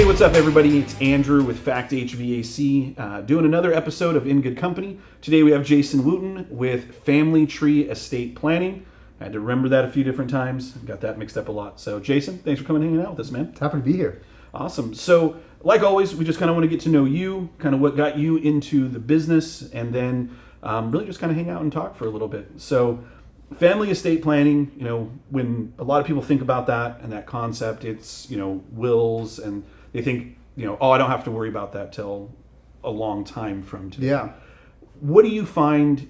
Hey, what's up, everybody? It's Andrew with Fact HVAC, doing another episode of In Good Company. Today we have Jason Wootten with Family Tree Estate Planning. I had to remember that a few different times. Got that mixed up a lot. So, Jason, thanks for coming and hanging out with us, man. Happy to be here. Awesome. So, like always, we just kind of want to get to know you, kind of what got you into the business, and then really just kind of hang out and talk for a little bit. So, family estate planning, when a lot of people think about that and that concept, it's, wills, and they think, I don't have to worry about that till a long time from today. Yeah. What do you find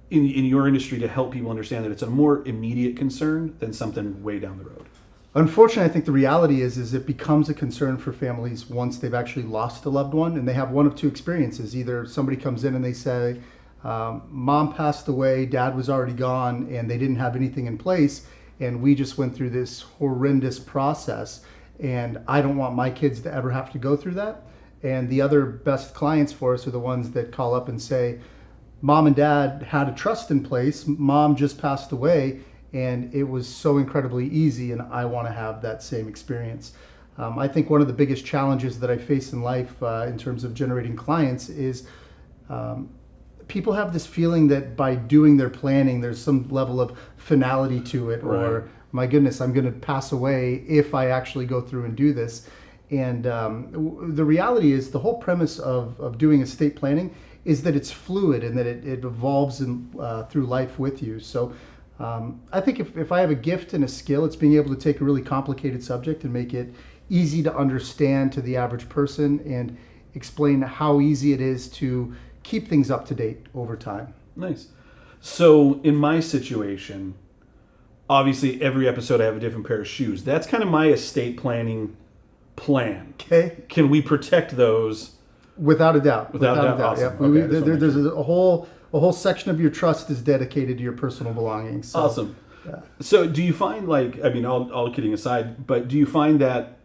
in your industry to help people understand that it's a more immediate concern than something way down the road? Unfortunately, I think the reality is it becomes a concern for families once they've actually lost a loved one, and they have one of two experiences. Either somebody comes in and they say, mom passed away, dad was already gone, and they didn't have anything in place, and we just went through this horrendous process, and I don't want my kids to ever have to go through that. And the other best clients for us are the ones that call up and say, mom and dad had a trust in place, mom just passed away, and it was so incredibly easy, and I want to have that same experience. I think one of the biggest challenges that I face in life in terms of generating clients is people have this feeling that by doing their planning, there's some level of finality to it, right. Or my goodness, I'm going to pass away if I actually go through and do this. And the reality is the whole premise of doing estate planning is that it's fluid and that it evolves through life with you. So I think if I have a gift and a skill, it's being able to take a really complicated subject and make it easy to understand to the average person and explain how easy it is to keep things up to date over time. Nice. So in my situation, obviously every episode I have a different pair of shoes. That's kind of my estate planning plan. Okay. Can we protect those? Without a doubt. Without a doubt. Awesome. Yep. Okay, there's a whole section of your trust is dedicated to your personal belongings. So, awesome. Yeah. So do you find, all kidding aside, but do you find that,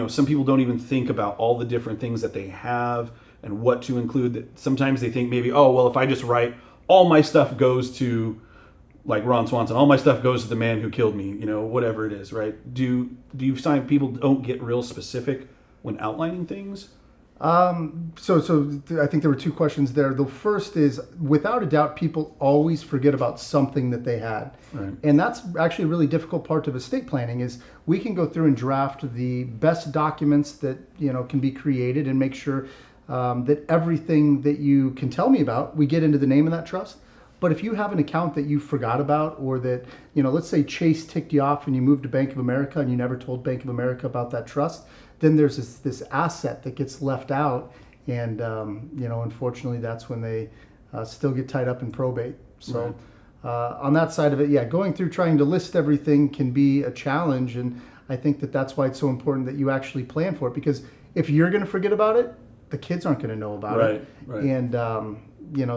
some people don't even think about all the different things that they have and what to include? That sometimes they think maybe, if I just write all my stuff goes to, like Ron Swanson, all my stuff goes to the man who killed me, whatever it is, right? Do you find people don't get real specific when outlining things? So I think there were two questions there. The first is, without a doubt, people always forget about something that they had. Right. And that's actually a really difficult part of estate planning is we can go through and draft the best documents that, can be created and make sure that everything that you can tell me about, we get into the name of that trust. But if you have an account that you forgot about, or that, let's say Chase ticked you off and you moved to Bank of America and you never told Bank of America about that trust, then there's this asset that gets left out. And, unfortunately, that's when they still get tied up in probate. So on that side of it, going through trying to list everything can be a challenge. And I think that's why it's so important that you actually plan for it. Because if you're going to forget about it, the kids aren't going to know about it. Right. And,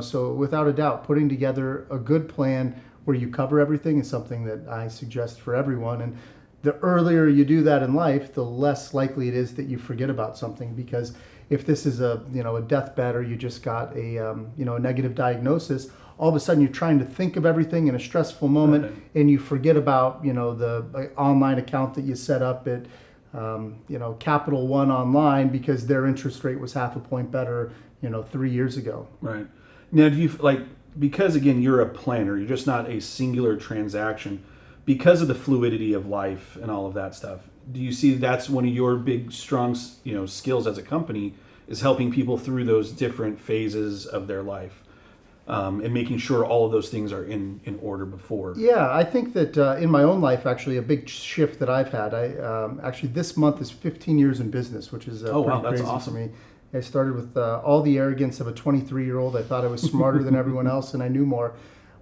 so without a doubt, putting together a good plan where you cover everything is something that I suggest for everyone. And the earlier you do that in life, the less likely it is that you forget about something. Because if this is a deathbed, or you just got a negative diagnosis, all of a sudden you're trying to think of everything in a stressful moment, right. And you forget about the online account that you set up at Capital One online because their interest rate was half a point better 3 years ago. Right. Now, do you because again you're a planner, you're just not a singular transaction, because of the fluidity of life and all of that stuff, do you see that's one of your big strong skills as a company, is helping people through those different phases of their life, and making sure all of those things are in order before? Yeah, I think that in my own life, actually, a big shift that I've had. Actually, this month is 15 years in business, which is wow, that's crazy awesome for me. I started with all the arrogance of a 23-year-old. I thought I was smarter than everyone else and I knew more.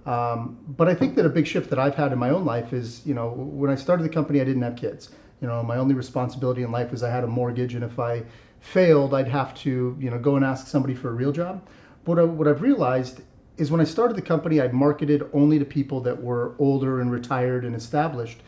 But I think that a big shift that I've had in my own life is, when I started the company, I didn't have kids. My only responsibility in life was I had a mortgage, and if I failed, I'd have to, go and ask somebody for a real job. But what I've realized is when I started the company, I marketed only to people that were older and retired and established.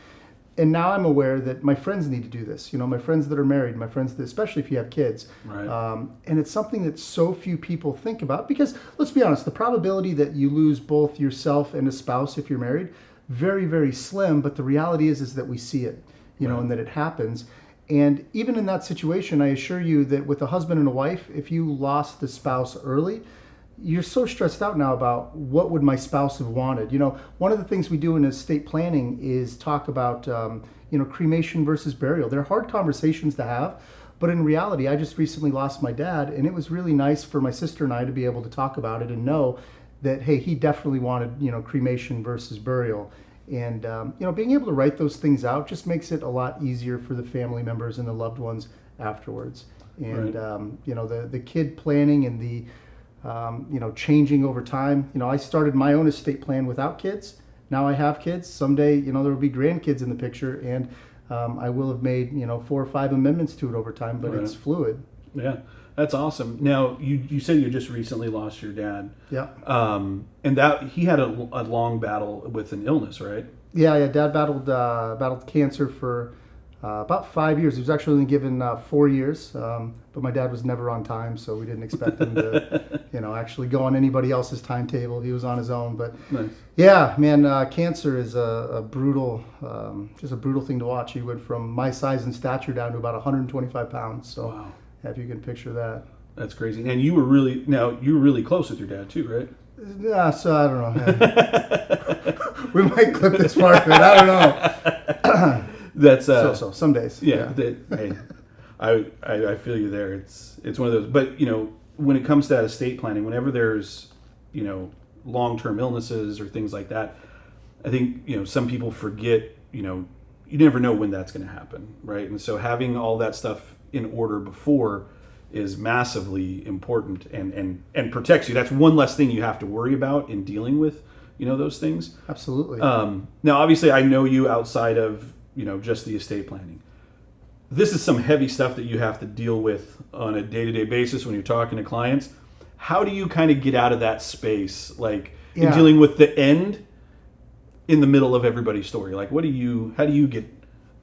And now I'm aware that my friends need to do this. My friends that are married, my friends that, especially if you have kids. Right. And it's something that so few people think about, because let's be honest, the probability that you lose both yourself and a spouse if you're married, very, very slim. But the reality is that we see it, Right. And that it happens. And even in that situation, I assure you that with a husband and a wife, if you lost the spouse early, you're so stressed out now about what would my spouse have wanted. One of the things we do in estate planning is talk about, cremation versus burial. They're hard conversations to have, but in reality, I just recently lost my dad, and it was really nice for my sister and I to be able to talk about it and know that, hey, he definitely wanted, cremation versus burial. And, being able to write those things out just makes it a lot easier for the family members and the loved ones afterwards. And, Right. the kid planning and the, changing over time. I started my own estate plan without kids. Now I have kids. Someday, there will be grandkids in the picture, and I will have made, 4 or 5 amendments to it over time, but Right. it's fluid. Yeah, that's awesome. Now, you said you just recently lost your dad. Yeah. And that he had a long battle with an illness, right? Yeah. Dad battled cancer for about 5 years. He was actually only given 4 years, but my dad was never on time, so we didn't expect him to, actually go on anybody else's timetable. He was on his own. But Nice. yeah, man, cancer is a brutal, just a brutal thing to watch. He went from my size and stature down to about 125 pounds. So Wow. yeah, if you can picture that. That's crazy. And you were really close with your dad too, right? Yeah, so I don't know. We might clip this part of it. I don't know. That's So some days. yeah. Hey, I feel you there. It's one of those. But when it comes to that estate planning, whenever there's long-term illnesses or things like that, I think some people forget. You never know when that's going to happen, right? And so having all that stuff in order before is massively important and protects you. That's one less thing you have to worry about in dealing with those things. Absolutely. Now, obviously, I know you outside of just the estate planning. This is some heavy stuff that you have to deal with on a day-to-day basis when you're talking to clients. How do you kind of get out of that space, in Yeah. dealing with the end in the middle of everybody's story? Like, how do you get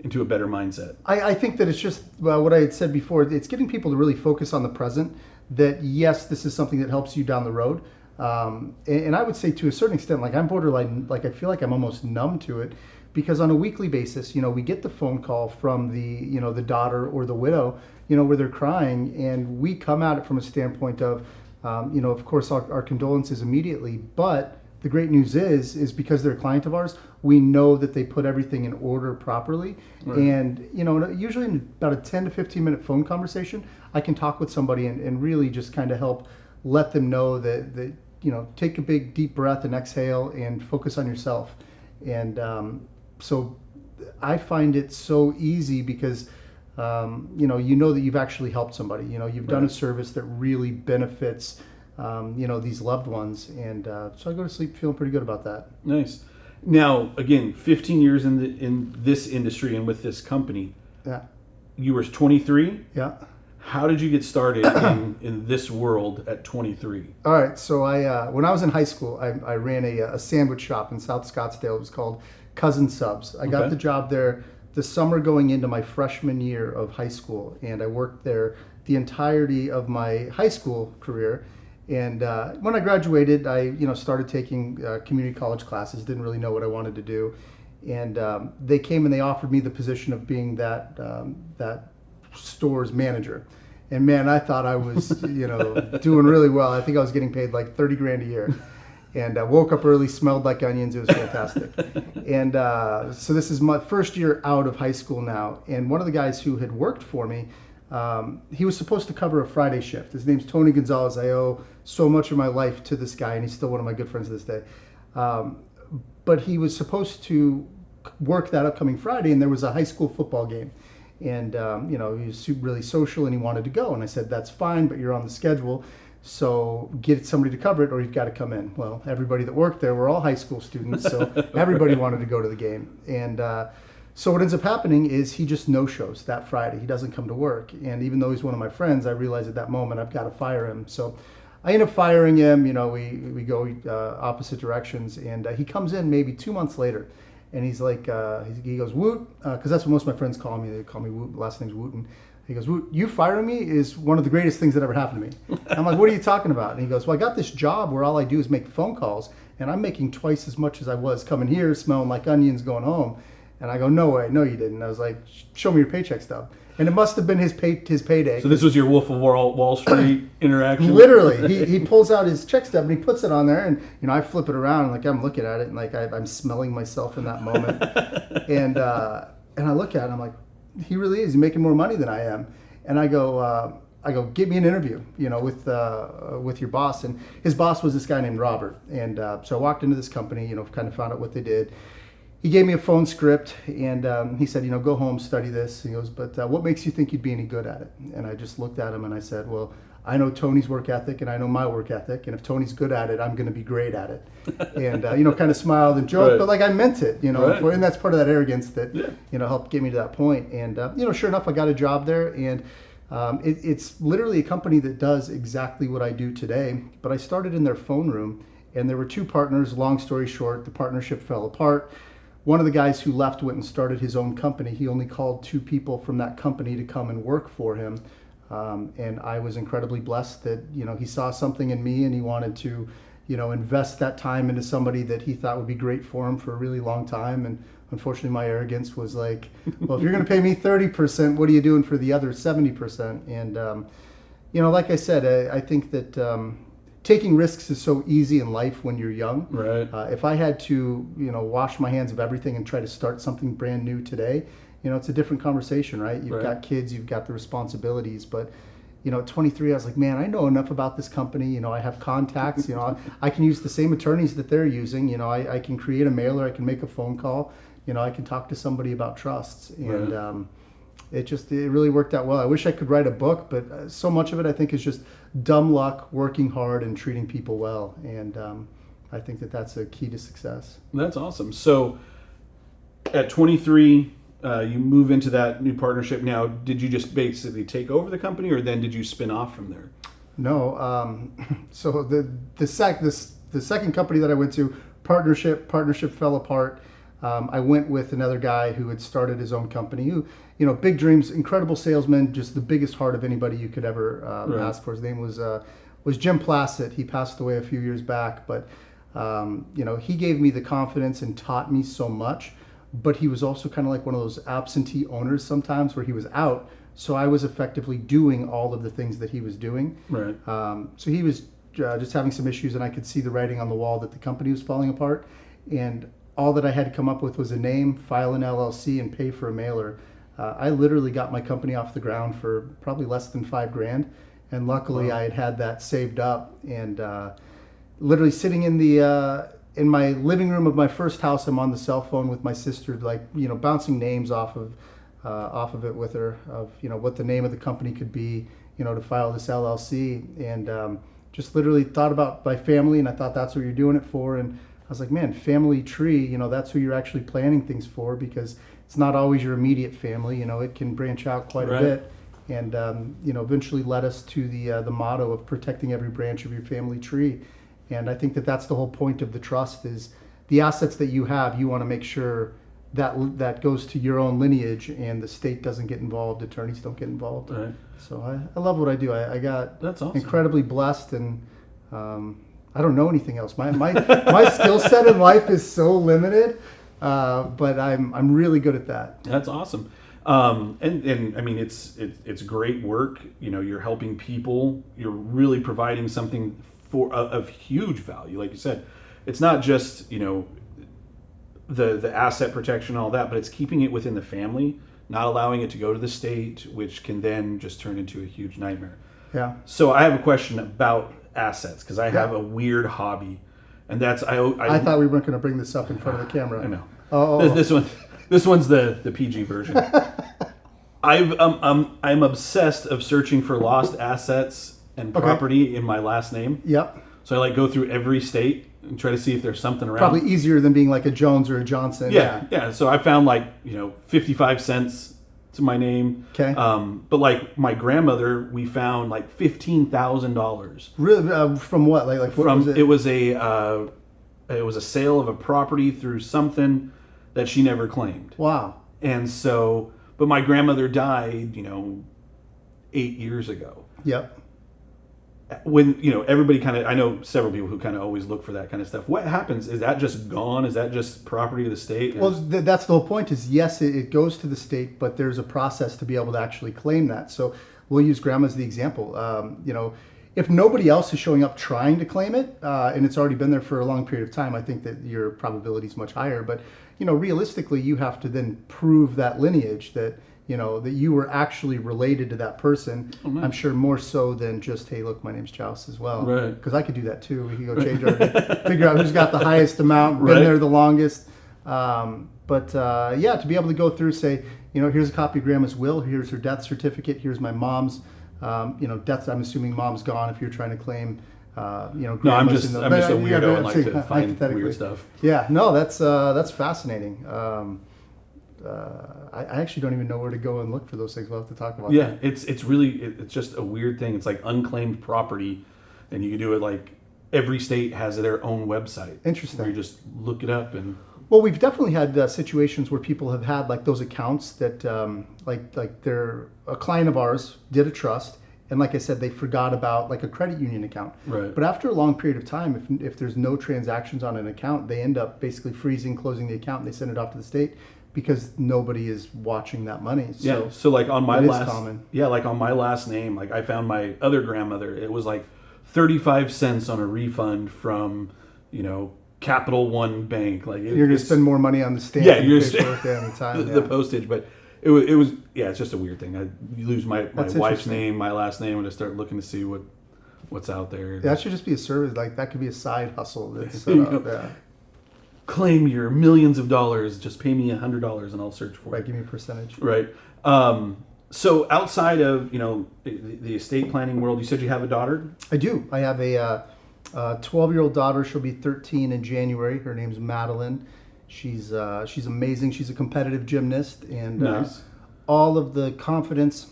into a better mindset? I think that it's just what I had said before. It's getting people to really focus on the present, that yes, this is something that helps you down the road. And I would say to a certain extent, I'm borderline, I feel like I'm almost numb to it, because on a weekly basis, we get the phone call from the, the daughter or the widow, where they're crying, and we come at it from a standpoint of, of course, our condolences immediately. But the great news is because they're a client of ours, we know that they put everything in order properly. Right. And, usually in about a 10 to 15 minute phone conversation, I can talk with somebody and really just kind of help let them know that take a big deep breath and exhale and focus on yourself. And so I find it so easy because, you know that you've actually helped somebody. You've done a service that really benefits, these loved ones. And so I go to sleep feeling pretty good about that. Nice. Now, again, 15 years in this industry and with this company. Yeah. You were 23. Yeah. How did you get started in this world at 23? All right. So when I was in high school, I ran a sandwich shop in South Scottsdale. It was called Cousin Subs. I got Okay. the job there the summer going into my freshman year of high school, and I worked there the entirety of my high school career. And when I graduated, I started taking community college classes. Didn't really know what I wanted to do, and they came and they offered me the position of being that store's manager. And man, I thought I was doing really well. I think I was getting paid like 30 grand a year. And I woke up early, smelled like onions. It was fantastic. And so this is my first year out of high school now. And one of the guys who had worked for me, he was supposed to cover a Friday shift. His name's Tony Gonzalez. I owe so much of my life to this guy, and he's still one of my good friends to this day. But he was supposed to work that upcoming Friday, and there was a high school football game. And, he was really social, and he wanted to go. And I said, that's fine, but you're on the schedule. So get somebody to cover it, or you've got to come in. Well, everybody that worked there were all high school students, so everybody wanted to go to the game. And so what ends up happening is he just no-shows that Friday. He doesn't come to work. And even though he's one of my friends, I realize at that moment I've got to fire him. So I end up firing him. We go opposite directions. And he comes in maybe 2 months later. And he's like, he goes, Woot, because that's what most of my friends call me. They call me Woot. Last name's Wootten. He goes, Woot, you firing me is one of the greatest things that ever happened to me. I'm like, what are you talking about? And he goes, well, I got this job where all I do is make phone calls, and I'm making twice as much as I was coming here, smelling like onions, going home. And I go, no way, no you didn't. I was like, show me your paycheck stub. And it must have been his payday. So this was your Wolf of Wall Street interaction? Literally, he pulls out his check stub and he puts it on there, and I flip it around, and like I'm looking at it, and like I'm smelling myself in that moment, and I look at it, I'm like, he really is. He's making more money than I am, and I go, give me an interview, with your boss, and his boss was this guy named Robert, and so I walked into this company, kind of found out what they did. He gave me a phone script, and he said, go home, study this. He goes, but what makes you think you'd be any good at it? And I just looked at him and I said, well, I know Tony's work ethic and I know my work ethic, and if Tony's good at it, I'm going to be great at it. And kind of smiled and joked, Right. but like I meant it, Right. and that's part of that arrogance that Yeah. helped get me to that point. And sure enough, I got a job there, and it's literally a company that does exactly what I do today. But I started in their phone room, and there were two partners. Long story short, the partnership fell apart. One of the guys who left went and started his own company. He only called two people from that company to come and work for him. And I was incredibly blessed that, he saw something in me, and he wanted to, invest that time into somebody that he thought would be great for him for a really long time. And unfortunately, my arrogance was like, well, if you're going to pay me 30%, what are you doing for the other 70%? And, like I said, I think that taking risks is so easy in life when you're young. Right. If I had to, wash my hands of everything and try to start something brand new today, it's a different conversation, right? You've Right. got kids, you've got the responsibilities, but at 23, I was like, man, I know enough about this company. I have contacts. I can use the same attorneys that they're using. I can create a mailer. I can make a phone call. I can talk to somebody about trusts, and Right. it really worked out well. I wish I could write a book, but so much of it I think is just dumb luck, working hard, and treating people well. And I think that that's a key to success. That's awesome. So at 23, you move into that new partnership. Now, did you just basically take over the company, or then did you spin off from there? No. So the second company that I went to, partnership fell apart. I went with another guy who had started his own company, who, big dreams, incredible salesman, just the biggest heart of anybody you could ever Right. ask for. His name was Jim Plassett. He passed away a few years back, but he gave me the confidence and taught me so much. But he was also kind of like one of those absentee owners sometimes, where he was out, so I was effectively doing all of the things that he was doing. Right. So he was just having some issues, and I could see the writing on the wall that the company was falling apart. And all that I had to come up with was a name, file an LLC, and pay for a mailer. I literally got my company off the ground for probably less than $5,000, and luckily Wow. I had had that saved up. And literally sitting in my living room of my first house, I'm on the cell phone with my sister, like bouncing names off of it with her, of what the name of the company could be, to file this LLC, and just literally thought about my family, and I thought that's what you're doing it for. And I was like, man, family tree, that's who you're actually planning things for, because it's not always your immediate family. It can branch out quite Right. a bit, and eventually led us to the motto of protecting every branch of your family tree. And I think that that's the whole point of the trust, is the assets that you have, you want to make sure that goes to your own lineage, and the state doesn't get involved, attorneys don't get involved. Right. So I love what I do. I got That's awesome. incredibly blessed, and I don't know anything else. My skill set in life is so limited, but I'm really good at that. That's awesome. And I mean, it's great work. You're helping people. You're really providing something of huge value. Like you said, it's not just, the asset protection and all that, but it's keeping it within the family, not allowing it to go to the state, which can then just turn into a huge nightmare. Yeah. So I have a question about assets, because I have a weird hobby, and that's I thought we weren't going to bring this up in front of the camera. I know. Oh. This one's the PG version. I'm obsessed of searching for lost assets and property in my last name. Yep. So I go through every state and try to see if there's something around. Probably easier than being like a Jones or a Johnson. Yeah. So I found 55 cents to my name. Okay. But my grandmother, we found $15,000. Really? From what? Like what was it? It was a sale of a property through something that she never claimed. Wow. And so, but my grandmother died, 8 years ago. Yep. when everybody kind of, I know several people who kind of always look for that kind of stuff. What happens? Is that just gone? Is that just property of the state? Well, that's the whole point. Is yes, it goes to the state, but there's a process to be able to actually claim that. So we'll use grandma as the example. If nobody else is showing up trying to claim it, and it's already been there for a long period of time, I think that your probability is much higher. But realistically, you have to then prove that lineage, that that you were actually related to that person. Oh, nice. I'm sure more so than just, hey, look, my name's Joust as well. Right. Because I could do that too. We could go change our, figure out who's got the highest amount, been Right. there the longest. To be able to go through, say, here's a copy of Grandma's will, here's her death certificate, here's my mom's, death. I'm assuming mom's gone if you're trying to claim, No, I'm just a weirdo and like to find weird stuff. Yeah, no, that's fascinating. I actually don't even know where to go and look for those things. We'll have to talk about Yeah, that. it's really it's just a weird thing. It's like unclaimed property, and you can do it like every state has their own website. Interesting. Where you just look it up and. Well, we've definitely had situations where people have had like those accounts that like they're a client of ours did a trust, and like I said, they forgot about like a credit union account. Right. But after a long period of time, if there's no transactions on an account, they end up basically freezing, closing the account, and they send it off to the state because nobody is watching that money. So, yeah. So like on my that is common. Yeah, like on my last name, like I found my other grandmother. It was like 35 cents on a refund from, Capital One Bank. Like you're going to spend more money on the stamp. Yeah, you're the postage, but it was it's just a weird thing. I lose my wife's name, my last name, and I start looking to see what's out there. That should just be a service. Like that could be a side hustle. That's set up. Yeah. Claim your millions of dollars. Just pay me $100 and I'll search for it. Right, give me a percentage. Right. So outside of the estate planning world, you said you have a daughter. I do. I have a 12-year-old daughter. She'll be 13 in January. Her name's Madeline. She's amazing. She's a competitive gymnast, and Nice. All of the confidence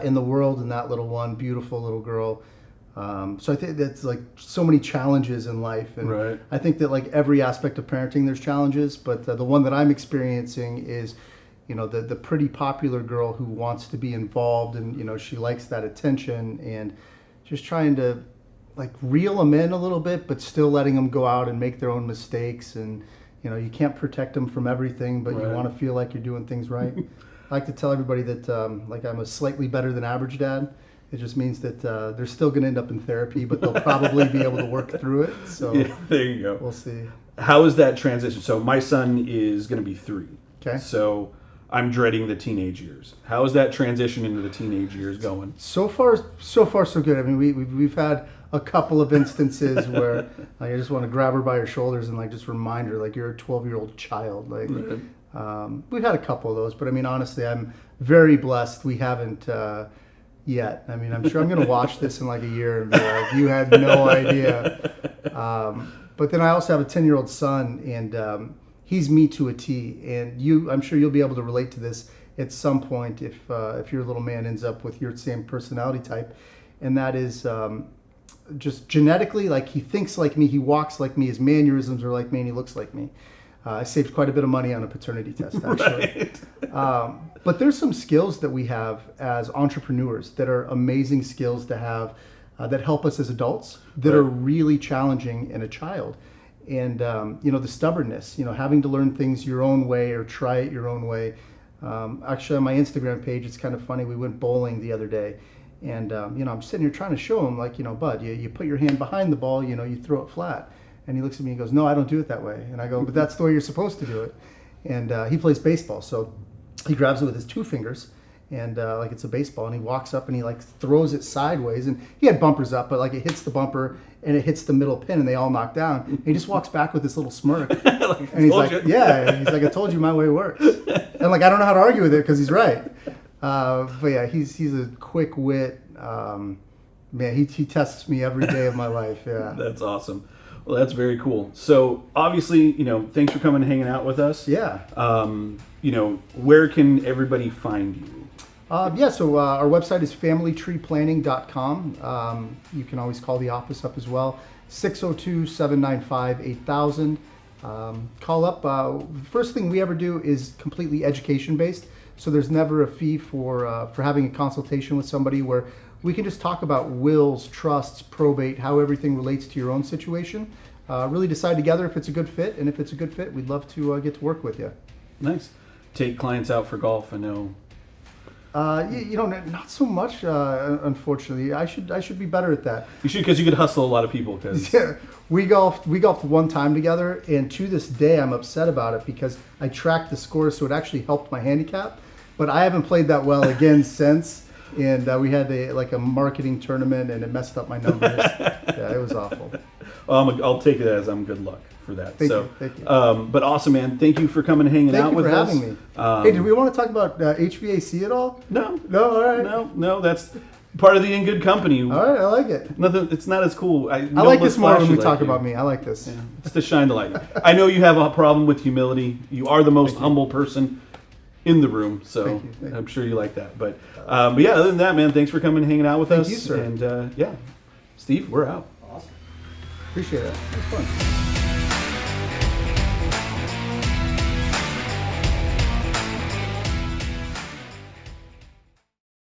in the world in that little one. Beautiful little girl. So I think that's like so many challenges in life, and Right. I think that like every aspect of parenting, there's challenges. But the one that I'm experiencing is, the pretty popular girl who wants to be involved, and she likes that attention, and just trying to like reel them in a little bit, but still letting them go out and make their own mistakes. And you can't protect them from everything, but Right. you want to feel like you're doing things right. I like to tell everybody that like I'm a slightly better than average dad. It just means that they're still going to end up in therapy, but they'll probably be able to work through it. So Yeah, there you go. we'll see. How is that transition? So my son is going to be 3. Okay. So I'm dreading the teenage years. How is that transition into the teenage years going? So far, so good. I mean, we've had a couple of instances where like, I just want to grab her by her shoulders and like just remind her like you're a 12-year-old child. Like we've had a couple of those, but I mean honestly, I'm very blessed. We haven't yet. I mean, I'm sure I'm going to watch this in like a year and be like, you had no idea. But then I also have a 10-year-old son, and he's me to a T. And I'm sure you'll be able to relate to this at some point if your little man ends up with your same personality type, and that is just genetically, like he thinks like me, he walks like me, his mannerisms are like me, and he looks like me. I saved quite a bit of money on a paternity test, actually. Right. But there's some skills that we have as entrepreneurs that are amazing skills to have that help us as adults that are really challenging in a child. And, the stubbornness, having to learn things your own way or try it your own way. Actually, on my Instagram page, it's kind of funny. We went bowling the other day. And, I'm sitting here trying to show him, like, bud, you put your hand behind the ball, you throw it flat. And he looks at me and goes, no, I don't do it that way. And I go, but that's the way you're supposed to do it. And he plays baseball. So he grabs it with his 2 fingers and like it's a baseball. And he walks up and he like throws it sideways. And he had bumpers up, but like it hits the bumper and it hits the middle pin and they all knock down. And he just walks back with this little smirk. And he's like, yeah. He's like, I told you my way works. And like, I don't know how to argue with it because he's right. But yeah, he's a quick wit. Man, he tests me every day of my life. Yeah. That's awesome. Well, that's very cool. So obviously, thanks for coming and hanging out with us. Yeah. Where can everybody find you? So our website is familytreeplanning.com. You can always call the office up as well, 602-795-8000. Call up. The first thing we ever do is completely education based. So there's never a fee for having a consultation with somebody where we can just talk about wills, trusts, probate, how everything relates to your own situation. Really decide together if it's a good fit, and if it's a good fit, we'd love to get to work with you. Nice. Take clients out for golf. I know. Not so much, unfortunately. I should be better at that. You should, because you could hustle a lot of people. Because Yeah, we golfed one time together, and to this day I'm upset about it because I tracked the scores, so it actually helped my handicap. But I haven't played that well again since, and we had a marketing tournament, and it messed up my numbers. Yeah, it was awful. I'll take it as good luck for that. Thank you. But awesome, man. Thank you for coming and hanging out with us. Thank you for having me. Hey, did we want to talk about HVAC at all? No. No, all right. No. That's part of the In Good Company. All right, I like it. Nothing. It's not as cool. I like this more when we talk about me. I like this. Yeah, it's to shine the light. I know you have a problem with humility. You are the most humble person in the room, so Thank you. I'm sure you like that. But yeah, other than that, man, thanks for coming and hanging out with us. Thank you, sir. And yeah, Steve, we're out. Awesome. Appreciate it. It was fun.